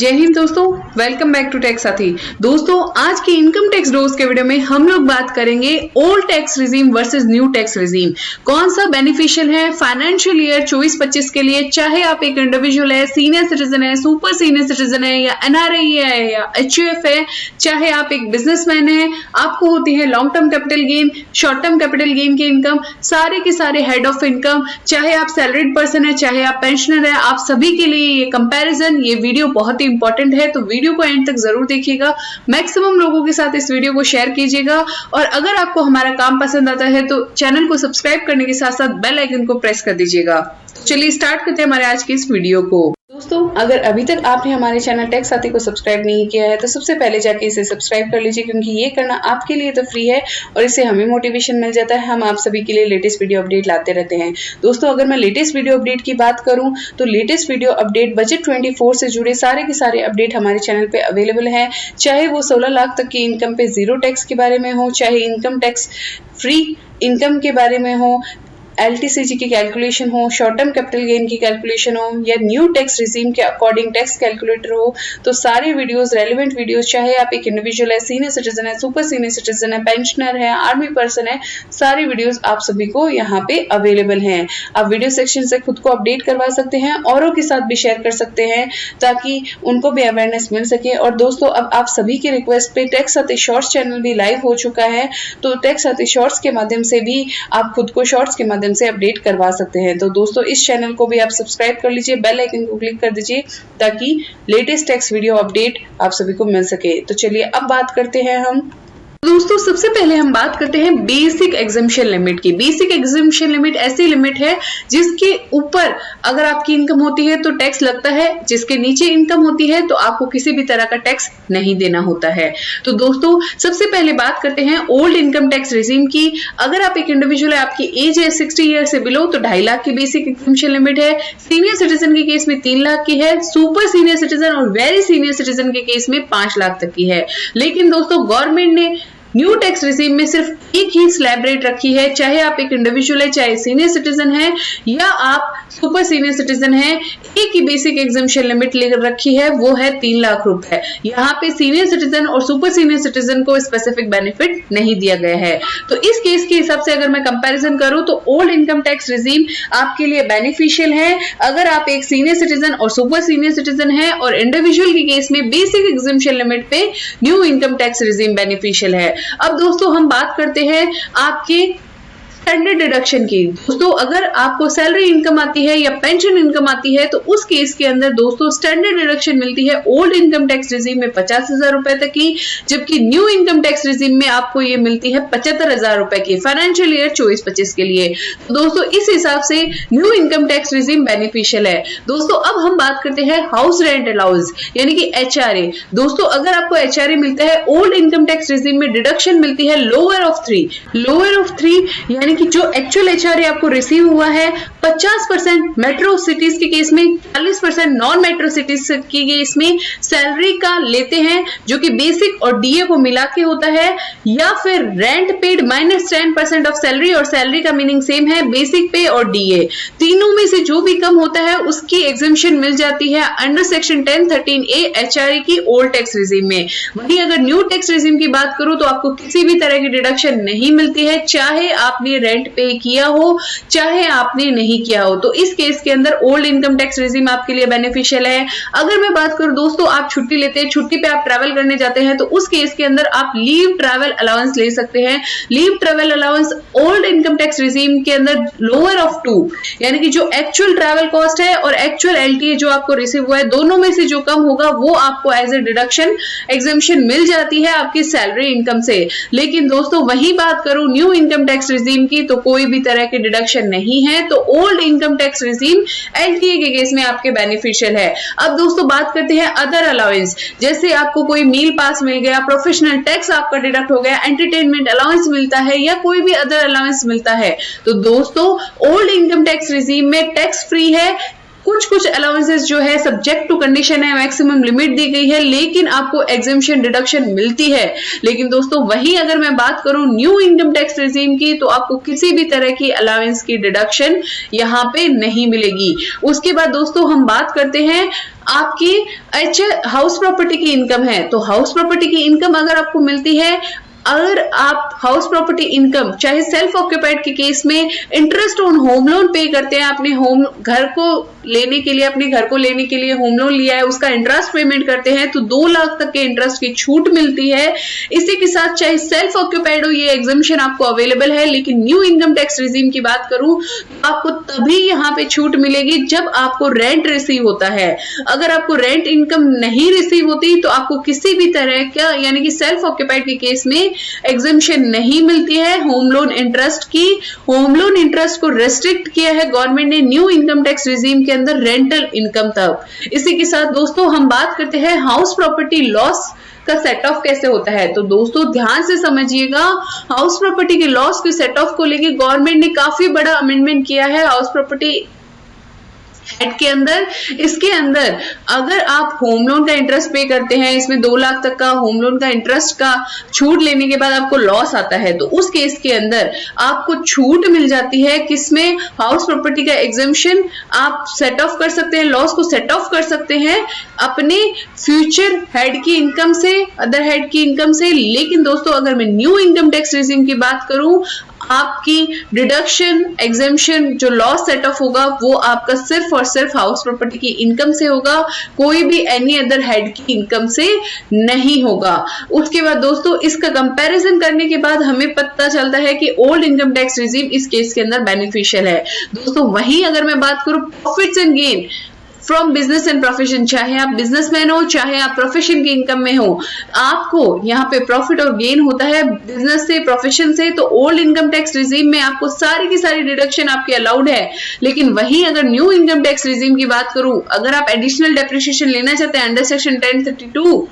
जय हिंद दोस्तों, welcome back to tax साथी। दोस्तों आज की इनकम टैक्स डोज के वीडियो में हम लोग बात करेंगे old tax regime versus new tax regime. कौन सा बेनिफिशियल है फाइनेंशियल ईयर 24-25 के लिए, चाहे आप एक इंडिविजुअल है, सीनियर सिटीजन है, सुपर सीनियर सिटीजन है, या एनआरआई है या एचयूएफ है, चाहे आप एक बिजनेसमैन है, आपको होती है long term capital gain, short term capital gain की इनकम, सारे के सारे हेड ऑफ इनकम, चाहे आप सैलरीड पर्सन है, चाहे आप पेंशनर है, आप सभी के लिए ये कंपैरिजन, ये वीडियो बहुत इंपॉर्टेंट है। तो वीडियो को एंड तक जरूर देखिएगा, मैक्सिमम लोगों के साथ इस वीडियो को शेयर कीजिएगा, और अगर आपको हमारा काम पसंद आता है तो चैनल को सब्सक्राइब करने के साथ साथ बेल आइकन को प्रेस कर दीजिएगा। तो चलिए स्टार्ट करते हैं हमारे आज की इस वीडियो को। दोस्तों अगर अभी तक आपने हमारे चैनल टैक्स साथी को सब्सक्राइब नहीं किया है तो सबसे पहले जाके इसे सब्सक्राइब कर लीजिए, क्योंकि ये करना आपके लिए तो फ्री है और इससे हमें मोटिवेशन मिल जाता है। हम आप सभी के लिए लेटेस्ट वीडियो अपडेट लाते रहते हैं। दोस्तों अगर मैं लेटेस्ट वीडियो अपडेट की बात करूं तो लेटेस्ट वीडियो अपडेट बजट 24 से जुड़े सारे के सारे अपडेट हमारे चैनल पे अवेलेबल है, चाहे वो 16 लाख तक की इनकम पे जीरो टैक्स के बारे में हो, चाहे इनकम टैक्स फ्री इनकम के बारे में हो, एलटीसीजी की कैलकुलेशन हो, शॉर्ट टर्म कैपिटल गेन की कैलकुलेशन हो, या न्यू टैक्स रिजीम के अकॉर्डिंग टैक्स कैलकुलेटर हो। तो सारे वीडियोस, रेलेवेंट वीडियोस, चाहे आप एक इंडिविजुअल है, सीनियर सिटीजन है, सुपर सीनियर सिटीजन है, पेंशनर है, आर्मी पर्सन है, सारी वीडियोस आप सभी को यहाँ पे अवेलेबल हैं। आप वीडियो सेक्शन से खुद को अपडेट करवा सकते हैं, औरों के साथ भी शेयर कर सकते हैं ताकि उनको भी अवेयरनेस मिल सके। और दोस्तों अब आप सभी के रिक्वेस्ट पे टैक्स साथी शॉर्ट्स चैनल भी लाइव हो चुका है, तो टैक्स साथी शॉर्ट्स के माध्यम से भी आप खुद को शॉर्ट्स के माध्यम से अपडेट करवा सकते हैं। तो दोस्तों इस चैनल को भी आप सब्सक्राइब कर लीजिए, बेल आइकन को क्लिक कर दीजिए ताकि लेटेस्ट टैक्स वीडियो अपडेट आप सभी को मिल सके। तो चलिए अब बात करते हैं हम। दोस्तों सबसे पहले हम बात करते हैं बेसिक एग्जम्पशन लिमिट की। बेसिक एग्जम्पशन लिमिट ऐसी लिमिट है जिसके ऊपर अगर आपकी इनकम होती है तो टैक्स लगता है, जिसके नीचे इनकम होती है तो आपको किसी भी तरह का टैक्स नहीं देना होता है। तो दोस्तों सबसे पहले बात करते हैं ओल्ड इनकम टैक्स रिजीम की। अगर आप एक इंडिविजुअल है, आपकी एज है 60 ईयर से बिलो, तो 2.5 लाख की बेसिक एग्जम्पशन लिमिट है। सीनियर सिटीजन के केस में 3 लाख की है, सुपर सीनियर सिटीजन और वेरी सीनियर सिटीजन के केस में 5 लाख तक की है। लेकिन दोस्तों गवर्नमेंट ने न्यू टैक्स रिजीम में सिर्फ एक ही स्लैब रेट रखी है, चाहे आप एक इंडिविजुअल है, चाहे सीनियर सिटीजन है या आप सुपर सीनियर सिटीजन है, एक ही बेसिक एग्जम्पशन लिमिट लेकर रखी है, वो है 3 लाख रुपए। यहाँ पे सीनियर सिटीजन और सुपर सीनियर सिटीजन को स्पेसिफिक बेनिफिट नहीं दिया गया है। तो इस केस के हिसाब से अगर मैं कंपैरिजन करूं तो ओल्ड इनकम टैक्स रिजीम आपके लिए बेनिफिशियल है अगर आप एक सीनियर सिटीजन और सुपर सीनियर सिटीजन है, और इंडिविजुअल के केस में बेसिक एग्जम्पशन लिमिट पे new income tax regime beneficial है। अब दोस्तों हम बात करते हैं आपके स्टैंडर्ड डिडक्शन की। दोस्तों अगर आपको सैलरी इनकम आती है या पेंशन इनकम आती है तो उस केस के अंदर दोस्तों स्टैंडर्ड डिडक्शन मिलती है ओल्ड इनकम टैक्स रिजीम में 50,000 रुपए तक की, जबकि न्यू इनकम टैक्स रिजीम में आपको ये मिलती है 75,000 रुपए की फाइनेंशियल ईयर 24-25 के लिए। तो दोस्तों इस हिसाब से new income tax regime beneficial है। दोस्तों अब हम बात करते हैं हाउस रेंट अलाउंस यानी कि एचआरए। दोस्तों अगर आपको एचआरए मिलता है ओल्ड इनकम टैक्स रिजीम में डिडक्शन मिलती है लोअर ऑफ 3 यानी कि जो एक्चुअल एचआरए आपको रिसीव हुआ है 50% मेट्रो सिटीज के केस में, 40% नॉन मेट्रो सिटीज के केस में सैलरी का लेते हैं, जो कि बेसिक और डीए को मिला के होता है, या फिर रेंट पेड -10% ऑफ सैलरी, और सैलरी का मीनिंग सेम है, बेसिक पे और डीए, तीनों में से जो भी कम होता है उसकी एग्जम्पशन मिल जाती है अंडर सेक्शन 1013A एचआरए की ओल्ड टैक्स रिजीम में। वहीं अगर न्यू टैक्स रिजीम की बात करूं तो आपको किसी भी तरह की डिडक्शन नहीं मिलती है, चाहे आपने रेंट पे किया हो चाहे आपने नहीं किया हो। तो इस केस के अंदर ओल्ड इनकम टैक्स रिजीम आपके लिए बेनिफिशियल है। अगर मैं बात करूं दोस्तों आप छुट्टी लेते हैं, छुट्टी पे आप ट्रैवल करने जाते हैं, तो उस केस के अंदर आप लीव ट्रैवल अलाउंस ले सकते हैं। Leave travel allowance old income tax regime के अंदर लोअर ऑफ 2 यानी कि जो एक्चुअल ट्रैवल कॉस्ट है और एक्चुअल एलटीए जो आपको रिसीव हुआ है, दोनों में से जो कम होगा वो आपको एज ए डिडक्शन एग्जम्पशन मिल जाती है आपकी सैलरी इनकम से। लेकिन दोस्तों वही बात करूं न्यू इनकम टैक्स रिजीम की तो कोई भी तरह की डिडक्शन नहीं है। तो old income tax regime LTA के केस में आपके बेनिफिशियल है। अब दोस्तों बात करते हैं अदर अलाउंस, जैसे आपको कोई मील पास मिल गया, प्रोफेशनल टैक्स आपका डिडक्ट हो गया, एंटरटेनमेंट अलाउंस मिलता है, या कोई भी अदर अलाउंस मिलता है, तो दोस्तों ओल्ड इनकम टैक्स रिजीम में टैक्स फ्री है। कुछ अलाउंसेस जो है सब्जेक्ट टू कंडीशन है, मैक्सिमम लिमिट दी गई है, लेकिन आपको एग्जम्पशन डिडक्शन मिलती है। लेकिन दोस्तों वही अगर मैं बात करूं न्यू इनकम टैक्स रिजीम की तो आपको किसी भी तरह की अलाउंस की डिडक्शन यहाँ पे नहीं मिलेगी। उसके बाद दोस्तों हम बात करते हैं आपकी अच्छा हाउस प्रॉपर्टी की इनकम है, तो हाउस प्रॉपर्टी की इनकम अगर आपको मिलती है, अगर आप हाउस प्रॉपर्टी इनकम चाहे सेल्फ ऑक्यूपाइड के केस में इंटरेस्ट ऑन होम लोन पे करते हैं, अपने होम घर को लेने के लिए, अपने घर को लेने के लिए होम लोन लिया है, उसका इंटरेस्ट पेमेंट करते हैं, तो 2 लाख तक के इंटरेस्ट की छूट मिलती है। इसी के साथ चाहे सेल्फ ऑक्यूपाइड हो, ये एग्जम्पशन आपको अवेलेबल है। लेकिन न्यू इनकम टैक्स रिजीम की बात करूं तो आपको तभी यहाँ पे छूट मिलेगी जब आपको रेंट रिसीव होता है। अगर आपको रेंट इनकम नहीं रिसीव होती तो आपको किसी भी तरह का यानी कि सेल्फ ऑक्यूपाइड के केस में एग्जम्पशन नहीं मिलती है होम लोन इंटरेस्ट की। होम लोन इंटरेस्ट को रेस्ट्रिक्ट किया है गवर्नमेंट ने न्यू इनकम टैक्स रिजीम के अंदर रेंटल इनकम तक। इसी के साथ दोस्तों हम बात करते हैं हाउस प्रॉपर्टी लॉस का सेट ऑफ कैसे होता है। तो दोस्तों ध्यान से समझिएगा, हाउस प्रॉपर्टी के लॉस के सेट ऑफ को लेकर गवर्नमेंट ने काफी बड़ा अमेंडमेंट किया है हाउस प्रॉपर्टी एक्ट के अंदर। इसके अंदर अगर आप होम लोन का इंटरेस्ट पे करते हैं, इसमें 2 लाख तक का होम लोन का इंटरेस्ट का छूट लेने के बाद आपको लॉस आता है, तो उस केस के अंदर आपको छूट मिल जाती है किसमें, हाउस प्रॉपर्टी का एग्जम्पशन आप सेट ऑफ कर सकते हैं, लॉस को सेट ऑफ कर सकते हैं अपने फ्यूचर हेड की इनकम से, अदर हेड की इनकम से। लेकिन दोस्तों अगर मैं न्यू इनकम टैक्स रिजीम की बात करूं, आपकी डिडक्शन एग्जम्पशन जो लॉस सेट ऑफ होगा वो आपका सिर्फ और सिर्फ हाउस प्रॉपर्टी की इनकम से होगा, कोई भी एनी अदर हेड की इनकम से नहीं होगा। उसके बाद दोस्तों इसका कंपैरिजन करने के बाद हमें पता चलता है कि ओल्ड इनकम टैक्स रिजीम इस केस के अंदर बेनिफिशियल है। दोस्तों वहीं अगर मैं बात करूं profits and gain from business and profession, चाहे आप बिजनेसमैन हो चाहे आप प्रोफेशन की इनकम में हो, आपको यहाँ पे प्रॉफिट और गेन होता है बिजनेस से, प्रोफेशन से, तो ओल्ड इनकम टैक्स रिजीम में आपको सारी की सारी डिडक्शन आपकी अलाउड है। लेकिन वहीं अगर न्यू इनकम टैक्स रिजीम की बात करूं, अगर आप एडिशनल डेप्रिसिएशन लेना चाहते हैं अंडर सेक्शन 32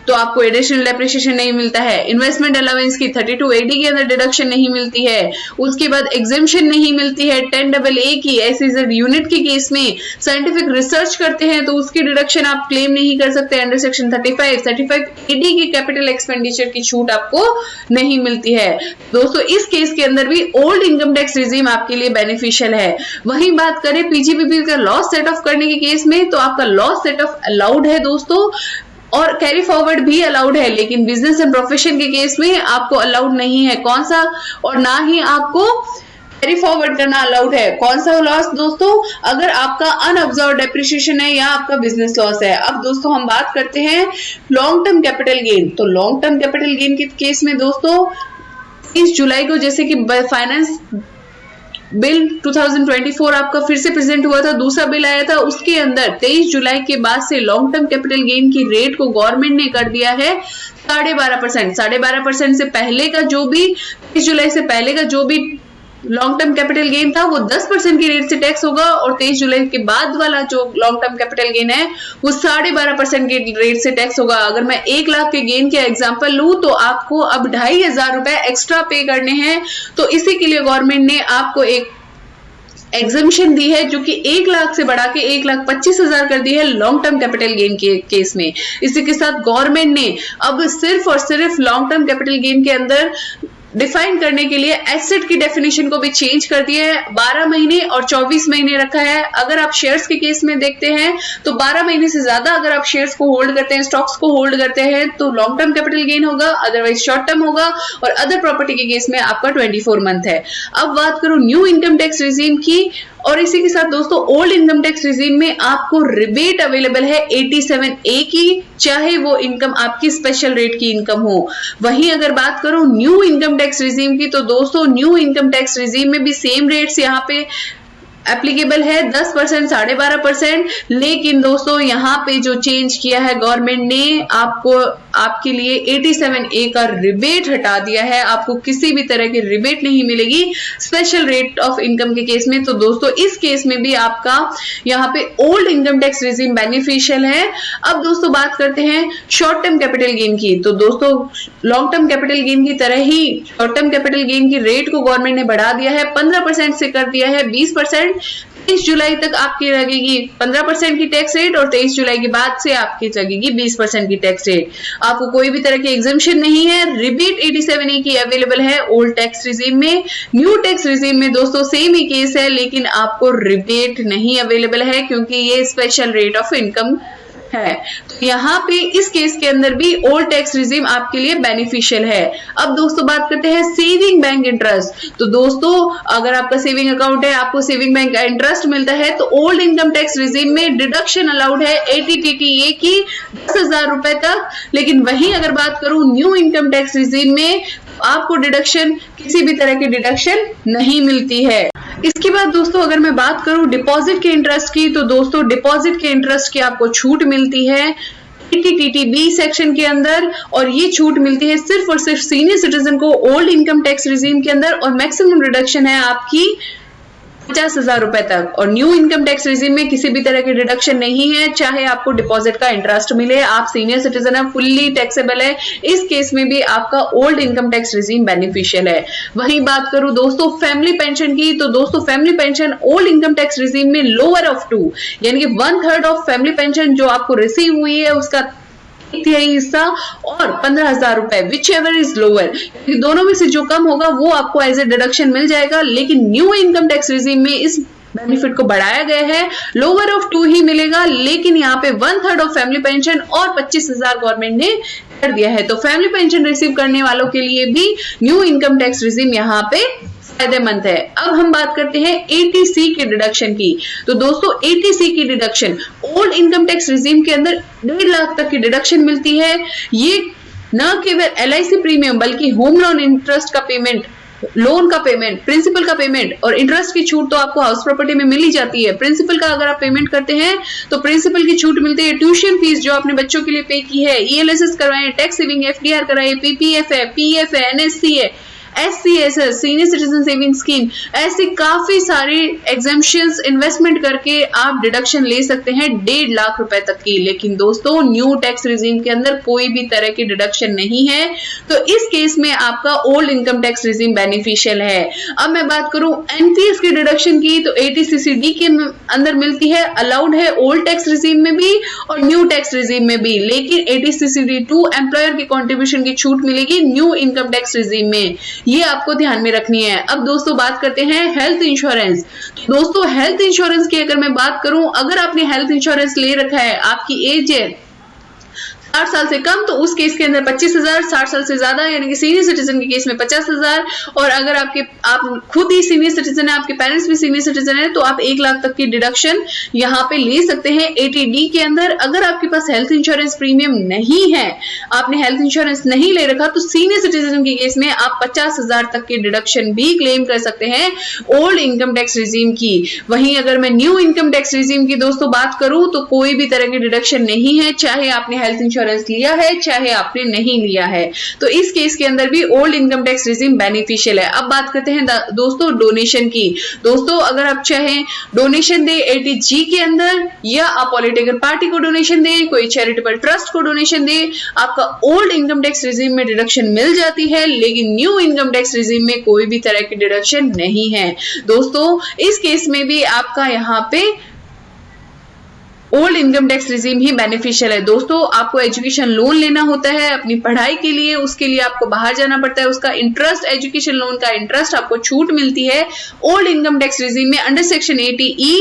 तो आपको एडिशनल डेप्रिसिएशन नहीं मिलता है। इन्वेस्टमेंट अलाउंस की 32AD के अंदर डिडक्शन नहीं मिलती है। उसके बाद एग्जम्पशन नहीं मिलती है 10AA की एसईजेड यूनिट के केस में। साइंटिफिक रिसर्च करते हैं तो उसकी डिडक्शन आप क्लेम नहीं कर सकते अंडर सेक्शन 35AD की कैपिटल एक्सपेंडिचर की छूट आपको नहीं मिलती है। दोस्तों इस केस के अंदर भी ओल्ड इनकम टैक्स रिजीम आपके लिए बेनिफिशियल है। वहीं बात करें पीजीपीपी का लॉस सेट ऑफ करने के केस में, तो आपका लॉस सेट ऑफ अलाउड है दोस्तों, और कैरी फॉरवर्ड भी अलाउड है। लेकिन बिजनेस एंड प्रोफेशन के केस में आपको अलाउड नहीं है। कौन सा, और ना ही आपको कैरी फॉरवर्ड करना अलाउड है। कौन सा लॉस दोस्तों, अगर आपका अनअब्जॉर्व डेप्रिसिएशन है या आपका बिजनेस लॉस है। अब दोस्तों हम बात करते हैं लॉन्ग टर्म कैपिटल गेन। तो लॉन्ग टर्म कैपिटल गेन के केस में दोस्तों 30 जुलाई को जैसे कि फाइनेंस बिल 2024 आपका फिर से प्रेजेंट हुआ था, दूसरा बिल आया था, उसके अंदर 23 जुलाई के बाद से लॉन्ग टर्म कैपिटल गेन की रेट को गवर्नमेंट ने कर दिया है 12.5%। 12.5% से पहले का जो भी 23 जुलाई से पहले का जो भी लॉन्ग टर्म कैपिटल गेन था वो 10% की रेट से टैक्स होगा, और 23 जुलाई के बाद वाला जो लॉन्ग टर्म कैपिटल गेन है वो 12.5% की रेट से टैक्स होगा। अगर मैं 1 लाख के गेन के एग्जांपल लूं तो आपको अब 2500 रुपए एक्स्ट्रा पे करने हैं। तो इसी के लिए गवर्नमेंट ने आपको एक एग्जम्पशन दी है जो कि 1 लाख से बढ़ा के 1,25,000 कर दी है लॉन्ग टर्म कैपिटल गेन के केस में। इसी के साथ गवर्नमेंट ने अब सिर्फ और सिर्फ लॉन्ग टर्म कैपिटल गेन के अंदर डिफाइन करने के लिए एसेट की डेफिनेशन को भी चेंज कर दिया है। 12 महीने और 24 महीने रखा है। अगर आप शेयर्स के केस में देखते हैं तो 12 महीने से ज्यादा अगर आप शेयर्स को होल्ड करते हैं, स्टॉक्स को होल्ड करते हैं, तो लॉन्ग टर्म कैपिटल गेन होगा, अदरवाइज शॉर्ट टर्म होगा, और अदर प्रॉपर्टी के केस में आपका 24 मंथ है। अब बात करूं न्यू इनकम टैक्स रिजीम की, और इसी के साथ दोस्तों ओल्ड इनकम टैक्स रिजीम में आपको रिबेट अवेलेबल है 87A की, चाहे वो इनकम आपकी स्पेशल रेट की इनकम हो। वहीं अगर बात करूं न्यू इनकम टैक्स रिजीम की, तो दोस्तों न्यू इनकम टैक्स रिजीम में भी सेम रेट्स यहाँ पे एप्लीकेबल है 10%, 12.5%। लेकिन दोस्तों यहाँ पे जो चेंज किया है गवर्नमेंट ने, आपको आपके लिए 87A का रिबेट हटा दिया है। आपको किसी भी तरह की रिबेट नहीं मिलेगी स्पेशल रेट ऑफ इनकम के केस में। तो दोस्तों इस केस में भी आपका यहाँ पे old income tax regime beneficial है। अब दोस्तों बात करते हैं शॉर्ट टर्म कैपिटल गेन की। तो दोस्तों लॉन्ग टर्म कैपिटल गेन की तरह ही शॉर्ट टर्म कैपिटल गेन की रेट को गवर्नमेंट ने बढ़ा दिया है, 15% से कर दिया है 20%। 23 जुलाई तक आपकी लगेगी 15% की टैक्स रेट और 23 जुलाई के बाद से आपकी लगेगी 20% की टैक्स रेट। आपको कोई भी तरह की एग्जम्पशन नहीं है। रिबेट 87A की अवेलेबल है ओल्ड टैक्स रिजीम में। न्यू टैक्स रिजीम में दोस्तों सेम ही केस है, लेकिन आपको रिबेट नहीं अवेलेबल है क्योंकि ये स्पेशल रेट ऑफ इनकम है। तो यहाँ पे इस केस के अंदर भी ओल्ड टैक्स रिजीम आपके लिए बेनिफिशियल है। अब दोस्तों बात करते हैं सेविंग बैंक इंटरेस्ट। तो दोस्तों अगर आपका सेविंग अकाउंट है, आपको सेविंग बैंक का इंटरेस्ट मिलता है, तो ओल्ड इनकम टैक्स रिजीम में डिडक्शन अलाउड है 80TTA की 10,000 रुपए तक। लेकिन वहीं अगर बात करूं न्यू इनकम टैक्स रिजीम में, आपको डिडक्शन, किसी भी तरह की डिडक्शन नहीं मिलती है। इसके बाद दोस्तों अगर मैं बात करूं डिपॉजिट के इंटरेस्ट की, तो दोस्तों डिपॉजिट के इंटरेस्ट की आपको छूट मिलती है 80TTB सेक्शन के अंदर, और ये छूट मिलती है सिर्फ और सिर्फ सीनियर सिटीजन को ओल्ड इनकम टैक्स रिजीम के अंदर, और मैक्सिमम रिडक्शन है आपकी 50,000 रुपए तक। और न्यू इनकम टैक्स रिजीम में किसी भी तरह की डिडक्शन नहीं है, चाहे आपको डिपॉजिट का इंटरेस्ट मिले, आप सीनियर सिटीजन है, फुल्ली टैक्सेबल है। इस केस में भी आपका old income tax regime beneficial है। वहीं बात करूं दोस्तों फैमिली पेंशन की, तो दोस्तों family pension old income tax regime में लोअर ऑफ 2 यानी कि 1/3 ऑफ फैमिली पेंशन जो आपको रिसीव हुई है उसका तिहाई हिस्सा और 15,000 रुपए, विच एवर इज लोअर, दोनों में से जो कम होगा वो आपको एज ए डिडक्शन मिल जाएगा। लेकिन न्यू इनकम टैक्स रिजीम में इस बेनिफिट को बढ़ाया गया है, लोअर ऑफ 2 ही मिलेगा, लेकिन यहाँ पे 1/3 ऑफ फैमिली पेंशन और 25,000 गवर्नमेंट ने कर दिया है। तो फैमिली पेंशन रिसीव करने वालों के लिए भी न्यू इनकम टैक्स रिजीम यहाँ पे फायदेमंद है। अब हम बात करते हैं 80C की डिडक्शन की। तो दोस्तों 80C की deduction old income tax regime के अंदर 1.5 लाख तक की डिडक्शन मिलती है। ये न केवल LIC प्रीमियम बल्कि होम लोन इंटरेस्ट का पेमेंट, लोन का पेमेंट, प्रिंसिपल का पेमेंट और इंटरेस्ट की छूट तो आपको हाउस प्रॉपर्टी में मिल ही जाती है। प्रिंसिपल का अगर आप पेमेंट करते हैं तो प्रिंसिपल की छूट मिलती है। ट्यूशन फीस जो आपने बच्चों के लिए पे की है, ELSS करवाए, टैक्स सेविंग FDR कराए, PPF है, PF है, NSC है, SCSS senior citizen saving scheme, ऐसे काफी सारे एग्जेम्पशंस इन्वेस्टमेंट करके आप डिडक्शन ले सकते हैं 1.5 लाख रुपए तक की। लेकिन दोस्तों न्यू टैक्स रिजीम के अंदर कोई भी तरह की डिडक्शन नहीं है, तो इस केस में आपका old income tax regime beneficial है। अब मैं बात करूं NPS की डिडक्शन की, तो 80CCD के अंदर मिलती है, अलाउड है ओल्ड टैक्स रिजीम में भी और न्यू टैक्स रिजीम में भी। लेकिन 80CCD2 एम्प्लॉयर की कॉन्ट्रीब्यूशन की छूट मिलेगी न्यू इनकम टैक्स रिजीम में, ये आपको ध्यान में रखनी है। अब दोस्तों बात करते हैं हेल्थ इंश्योरेंस। दोस्तों हेल्थ इंश्योरेंस की अगर मैं बात करूं, अगर आपने हेल्थ इंश्योरेंस ले रखा है, आपकी एज है 60 साल से कम, तो उस केस के अंदर 25,000, 60 साल से ज्यादा यानी कि सीनियर सिटीजन के केस में 50,000, और अगर आप खुद ही सीनियर सिटीजन है, आपके पेरेंट्स भी सीनियर सिटीजन है, तो आप 1 लाख तक की डिडक्शन यहाँ पे ले सकते हैं 80D के अंदर। अगर आपके पास हेल्थ इंश्योरेंस प्रीमियम नहीं है, आपने हेल्थ इंश्योरेंस नहीं ले रखा, तो सीनियर सिटीजन के केस में आप 50,000 तक की डिडक्शन भी क्लेम कर सकते हैं ओल्ड इनकम टैक्स रिजीम की। वहीं अगर मैं न्यू इनकम टैक्स रिजीम की दोस्तों बात करूं, तो कोई भी तरह की डिडक्शन नहीं है, चाहे आपने हेल्थ इंश्योरेंस लिया है चाहे आपने नहीं लिया है। तो इस केस के अंदर भी old income tax regime beneficial है। अब बात करते हैं दोस्तों डोनेशन की। दोस्तों अगर आप चाहें डोनेशन दे 80G के अंदर, या आप पॉलिटिकल पार्टी को डोनेशन दे, कोई चैरिटेबल ट्रस्ट को डोनेशन दे, आपका ओल्ड इनकम टैक्स रिजीम में डिडक्शन मिल जाती है, लेकिन न्यू इनकम टैक्स रिजीम में कोई भी तरह की डिडक्शन नहीं है। दोस्तों इस केस में भी आपका यहाँ पे ओल्ड इनकम टैक्स रिजीम ही बेनिफिशियल है। दोस्तों आपको एजुकेशन लोन लेना होता है अपनी पढ़ाई के लिए, उसके लिए आपको बाहर जाना पड़ता है, उसका इंटरेस्ट, एजुकेशन लोन का इंटरेस्ट आपको छूट मिलती है ओल्ड इनकम टैक्स रिजीम में अंडर सेक्शन 80E।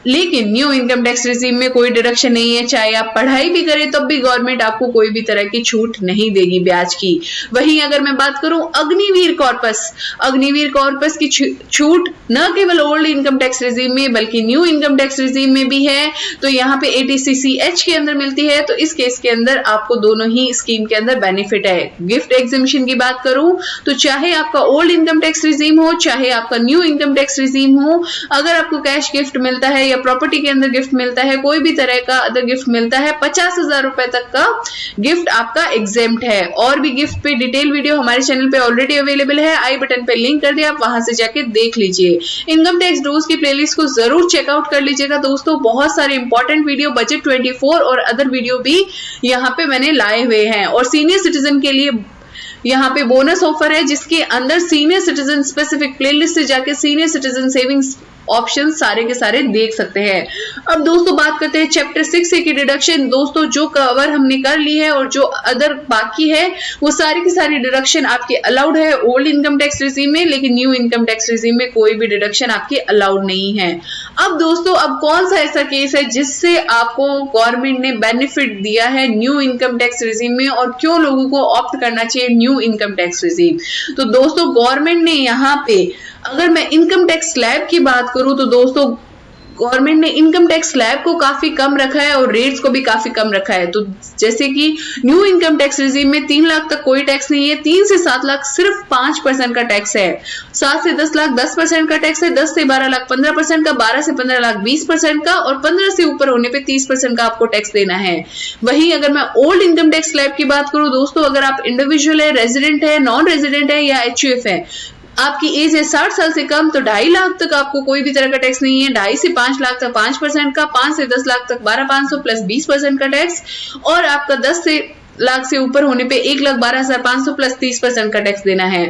लेकिन न्यू इनकम टैक्स रिजीम में कोई डिडक्शन नहीं है, चाहे आप पढ़ाई भी करें तब भी गवर्नमेंट आपको कोई भी तरह की छूट नहीं देगी ब्याज की। वहीं अगर मैं बात करूं अग्निवीर कॉर्पस, अग्निवीर कॉर्पस की छूट न केवल ओल्ड इनकम टैक्स रिजीम में बल्कि न्यू इनकम टैक्स रिजीम में भी है, तो यहाँ पे 80CCH के अंदर मिलती है। तो इस केस के अंदर आपको दोनों ही स्कीम के अंदर बेनिफिट है। गिफ्ट एग्जेम्पशन की बात करूं तो चाहे आपका ओल्ड इनकम टैक्स रिजीम हो चाहे आपका न्यू इनकम टैक्स रिजीम हो, अगर आपको कैश गिफ्ट मिलता है या प्रॉपर्टी के अंदर गिफ्ट मिलता है, कोई भी तरह का अदर गिफ्ट मिलता है, 50,000 रुपए तक का गिफ्ट आपका एग्जेम्प्ट है। और भी गिफ्ट पे डिटेल वीडियो हमारे चैनल पे ऑलरेडी अवेलेबल है, आई बटन पे लिंक कर दिया, आप वहां से जाके देख लीजिए। इनकम टैक्स डोज की प्लेलिस्ट को जरूर चेकआउट कर लीजिएगा दोस्तों, बहुत सारे इंपॉर्टेंट वीडियो बजट 24 और अदर वीडियो भी यहाँ पे मैंने लाए हुए हैं। और सीनियर सिटीजन के लिए यहाँ पे बोनस ऑफर है, जिसके अंदर सीनियर सिटीजन स्पेसिफिक प्लेलिस्ट से जाके सीनियर सिटीजन सेविंग्स ऑप्शन सारे के सारे देख सकते हैं। अब दोस्तों बात करते हैं चैप्टर 6A की डिडक्शन। दोस्तों जो कवर हमने कर ली है और जो अदर बाकी है वो सारी की सारी डिडक्शन आपकी अलाउड है ओल्ड इनकम टैक्स रिजीम में, लेकिन न्यू इनकम टैक्स रिजीम में कोई भी डिडक्शन आपकी अलाउड नहीं है। अब दोस्तों अब कौन सा ऐसा केस है जिससे आपको गवर्नमेंट ने बेनिफिट दिया है न्यू इनकम टैक्स रिजीम में और क्यों लोगों को ऑप्ट करना चाहिए न्यू इनकम टैक्स रिजीम? तो दोस्तों गवर्नमेंट ने यहाँ पे, अगर मैं इनकम टैक्स स्लैब की बात करूं तो दोस्तों गवर्नमेंट ने इनकम टैक्स स्लैब को काफी कम रखा है और रेट्स को भी काफी कम रखा है। तो जैसे कि न्यू इनकम टैक्स रिजीम में 3 लाख तक कोई टैक्स नहीं है, 3 से 7 लाख सिर्फ 5% का टैक्स है, 7 से 10 लाख 10% का टैक्स है, 10 से 12 लाख 15% का, 12 से 15 लाख 20% का और 15 से ऊपर होने पे 30% का आपको टैक्स देना है। वहीं अगर मैं ओल्ड इनकम टैक्स स्लैब की बात करूं दोस्तों, अगर आप इंडिविजुअल है, रेजिडेंट है, नॉन रेजिडेंट है या HUF है, आपकी एज है 60 साल से कम, तो 2.5 लाख तक आपको कोई भी तरह का टैक्स नहीं है, 2.5 से 5 लाख तक 5% का, 5 से 10 लाख तक 12,500 प्लस 20% का टैक्स और आपका 10 से लाख से ऊपर होने पे 1,12,500 प्लस 30% का टैक्स देना है।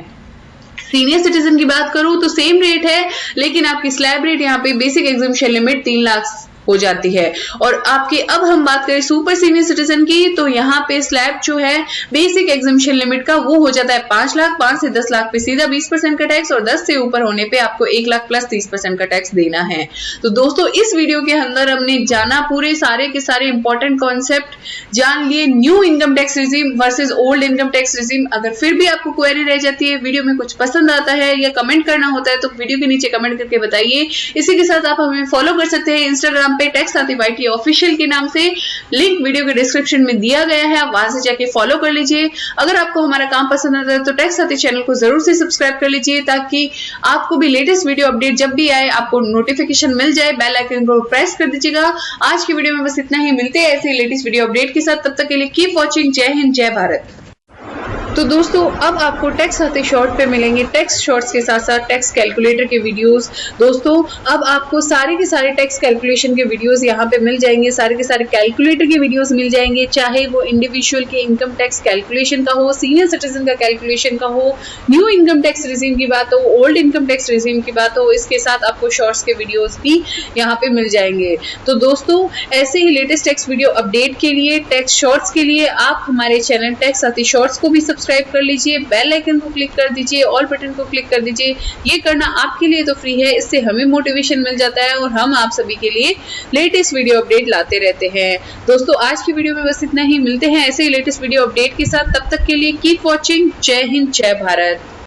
सीनियर सिटीजन की बात करूं तो सेम रेट है, लेकिन आपकी स्लैब रेट यहाँ पे बेसिक एग्जम्पशन लिमिट 3 लाख हो जाती है। और आपके अब हम बात करें सुपर सीनियर सिटीजन की, तो यहाँ पे स्लैब जो है बेसिक एग्जम्पशन लिमिट का वो हो जाता है 5 लाख, 5 से 10 लाख पे सीधा 20% का टैक्स और 10 से ऊपर होने पे आपको 1 लाख प्लस 30% का टैक्स देना है। तो दोस्तों इस वीडियो के अंदर हमने जाना पूरे सारे के सारे इंपॉर्टेंट कॉन्सेप्ट जान लिए new income tax regime versus old income tax regime. अगर फिर भी आपको क्वेरी रह जाती है, वीडियो में कुछ पसंद आता है या कमेंट करना होता है तो वीडियो के नीचे कमेंट करके बताइए। इसी के साथ आप हमें फॉलो कर सकते हैं इंस्टाग्राम पे टैक्स साथी YT ऑफिशियल के नाम से, लिंक वीडियो के डिस्क्रिप्शन में दिया गया है, आप वहां से जाके फॉलो कर लीजिए। अगर आपको हमारा काम पसंद आता है तो टैक्स साथी चैनल को जरूर से सब्सक्राइब कर लीजिए ताकि आपको भी लेटेस्ट वीडियो अपडेट जब भी आए आपको नोटिफिकेशन मिल जाए। बेल आइकन को प्रेस कर दीजिएगा। आज की वीडियो में बस इतना ही, मिलते हैं ऐसे लेटेस्ट वीडियो अपडेट के साथ, तब तक के लिए कीप वॉचिंग। जय हिंद, जय भारत। तो दोस्तों अब आपको टैक्स साथी शॉर्ट पे मिलेंगे टैक्स शॉर्ट्स के साथ साथ टैक्स कैलकुलेटर के वीडियोस। दोस्तों अब आपको सारे के सारे टैक्स कैलकुलेशन के वीडियोस यहाँ पे मिल जाएंगे, सारे के सारे कैलकुलेटर के वीडियोस मिल जाएंगे, चाहे वो इंडिविजुअल के इनकम टैक्स कैलकुलेशन का हो, सीनियर सिटीजन का कैलकुलेशन का हो, न्यू इनकम टैक्स रिजीम की बात हो, ओल्ड इनकम टैक्स रिजीम की बात हो, इसके साथ आपको शॉर्ट्स के वीडियोस भी यहाँ पे मिल जाएंगे। तो दोस्तों ऐसे ही लेटेस्ट टैक्स वीडियो अपडेट के लिए, टैक्स शॉर्ट्स के लिए आप हमारे चैनल टैक्स साथी शॉर्ट्स को भी सब्सक्राइब कर लीजिए, बेल आइकन को क्लिक कर दीजिए, ऑल बटन को क्लिक कर दीजिए। ये करना आपके लिए तो फ्री है, इससे हमें मोटिवेशन मिल जाता है और हम आप सभी के लिए लेटेस्ट वीडियो अपडेट लाते रहते हैं। दोस्तों आज की वीडियो में बस इतना ही, मिलते हैं ऐसे ही लेटेस्ट वीडियो अपडेट के साथ, तब तक के लिए कीप वॉचिंग। जय हिंद, जय भारत।